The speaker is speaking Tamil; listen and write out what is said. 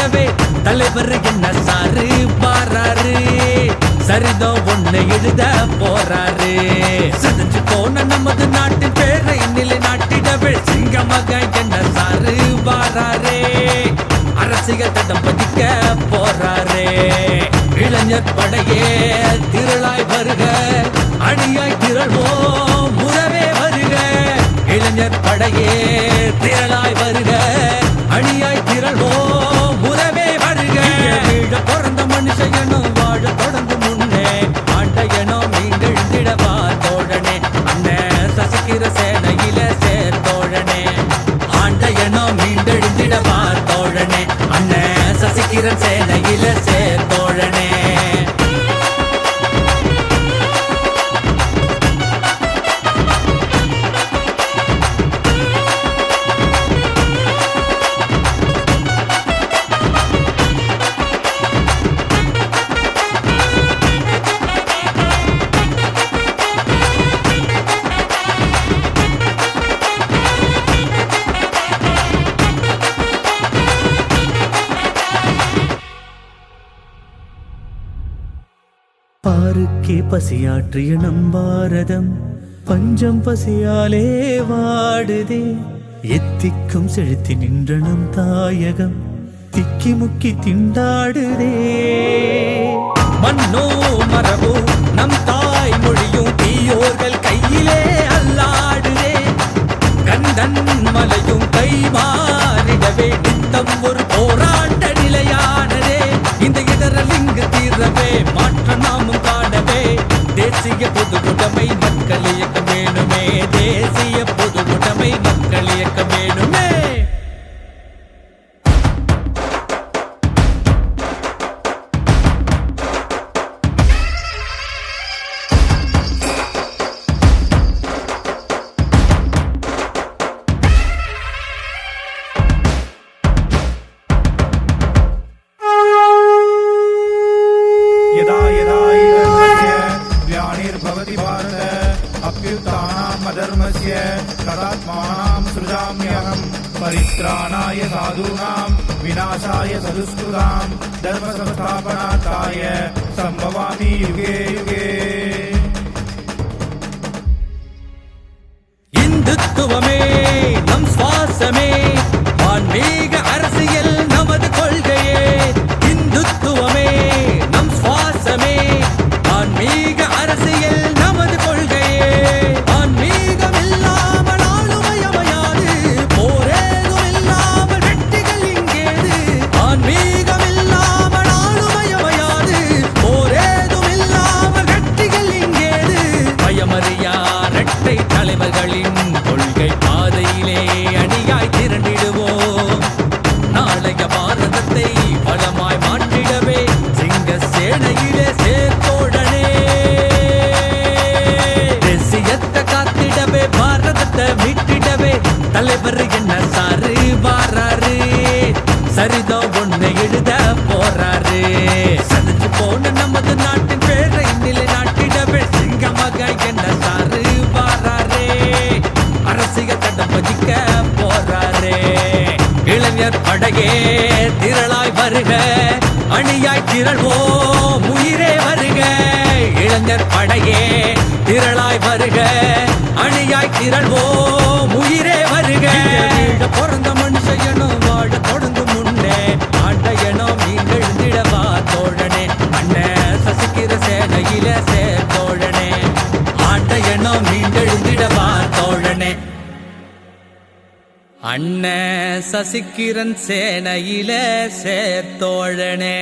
மாற்றிடவே தலைவர் என்ன சாரு பாராரு சரிதம் ஒண்ணு எழுத போறாரு சதஞ்சு போன நமது நாட்டின் பேரை நிலை நாட்டிடவே சிங்கமாக என்ன சாரு பாராரு அரசியல் தடம் பதிக்க போறாரு இளைஞர் படையே திரளாய் வருக அணியாய் திரள்வோம் முறவே வருக இளைஞர் படையே திரளாய் வருக அணியாய் திரள்வோம் முறவே வருக வீழ பிறந்த மனுஷனும் வாழ தொடங்கும் முன்னே ஆண்டையனும் நீங்கள் திடவா தோழனே அண்ணன் சசிக்கிற சேனையில சேர்த்தோழனே ஆண்டையனும் நீங்கள் திடவா தோழனே அண்ணன் சசிக்கிற சேனையில சேர்த்தோழனே பாருக்கே பசியாற்றிய நம் பாரதம் பஞ்சம் பசியாலே வாடுதே எத்திக்கும் செலுத்தி நின்ற நம் தாயகம் திக்கி முக்கி திண்டாடுதே மண்ணோ மரபோ நம் தாய் மொழியும் தீயோர்கள் கையிலே அல்லாடுதே கந்தன் மலையும் கை மாறிடவே நித்தம் ஒரு போராட்ட நிலையானதே இந்த இடரல் இங்கு தீரவே மாற்ற நாமும் காணவே தேசிய பொது உடைமை மக்கள் இயக்கம் வேணுமே தேசிய பொது உடைமை மக்கள் இயக்கம் வேணுமே परित्राणाय साधूनां विनाशाय सदुष्कृतां धर्म संस्थापनार्थाय संभवामि युगे युगे இந்துத்துவமே நம் சுவாசமே ஆன்மீக அரசியல் நமது கொள்கையே இந்துத்துவமே நம் சுவாசமே ஆன்மீக அரசியல் நமது கொள்கையே ஆன்மீகம் இல்லாமல் ஆளுமை அமையாது போரேதும் இல்லாமல் வெற்றிகள் இங்கேது ஆன்மீகம் இல்லாமல் ஆளுமை அமையாது போரேதும் இல்லாமல் வெற்றிகள் இங்கேது பயமறியா இரட்டை தலைவர்களின் கொள்கை பாதையிலே அணியாய் திரண்டிடுவோம் நாளைய பாரதத்தை பலமாய் மாற்றிடவே சிங்க சேனையிலே சேர்த்தோழனே தேசியத்தை காத்திடவே பாரதத்தை மீட்டிடவே தலைவர் என்ன சாரு வாராரு சரிதம் ஒண்ணு எழுத போறாரு சதஞ்சு போன நமது நாட்டின் பேரை நிலை நாட்டிடவே சிங்கமாக என்ன சாரு வாராரு அரசியல் தடம் பதிக்க போறாரு இளைஞர் படையே திரளாய் வருக அணியாய் திரள்வோம் உயிரே வருக இளைஞர் படையே திரளாய் வருக அணியாய் திரள்வோம் உயிரே வருக பிறந்த மனுஷனும் வாழ தொடங்கும் முன்னே ஆண்டையனும் நீங்கள் திடவா தோழனே அண்ணன் சசிக்கிற சேனையில சேர்த்தோழனே ஆண்டையனும் நீங்கள் திடவா தோழனே அண்ணன் சசிக்கிரன் சேனையில சேர்த்தோழனே